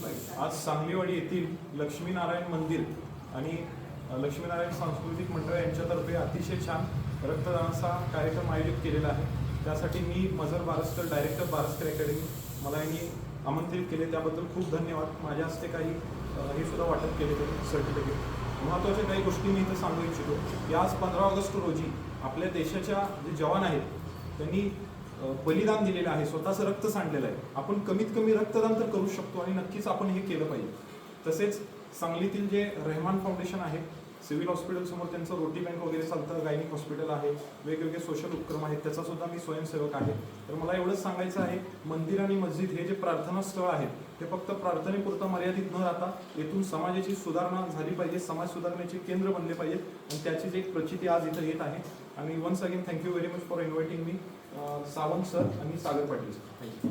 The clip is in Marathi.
आज सांगलीवाडी येथील लक्ष्मीनारायण मंदिर आणि लक्ष्मीनारायण सांस्कृतिक मंडळ यांच्यातर्फे अतिशय छान रक्तदानाचा कार्यक्रम आयोजित केलेला आहे. त्यासाठी मी मजर बारस्कर, डायरेक्टर बारस्कर अकॅडमी, मला यांनी आमंत्रित केले, त्याबद्दल खूप धन्यवाद. माझ्या हस्ते काही हे सुद्धा वाटप केले होते सर्टिफिकेट. महत्त्वाच्या काही गोष्टी मी इथं सांगू इच्छितो की आज 15 ऑगस्ट रोजी आपल्या देशाच्या जे जवान आहेत त्यांनी बलिदान दिलेलं आहे, स्वतःचं रक्त सांडलेलं आहे. आपण कमीत कमी रक्तदान तर करू शकतो आणि नक्कीच आपण हे केलं पाहिजे. तसेच सांगलीतील जे रहमान फाउंडेशन आहे, सिव्हिल हॉस्पिटल समोर त्यांचं रोटी बँक वगैरे चालतं, गायनिक हॉस्पिटल आहे, वेगवेगळे सोशल उपक्रम आहेत, त्याचा सुद्धा मी स्वयंसेवक आहे. तर मला एवढंच सांगायचं आहे, मंदिर आणि मस्जिद हे जे प्रार्थना स्थळ आहेत ते फक्त प्रार्थनेपुरतं मर्यादित न राहता येथून समाजाची सुधारणा झाली पाहिजे, समाज सुधारण्याचे केंद्र बनले पाहिजेत आणि त्याचीच एक प्रचिती आज इथं येत आहे. आणि once again thank you very much for inviting me, Sawant sir आणि सागर पाटील सर. थँक्यू.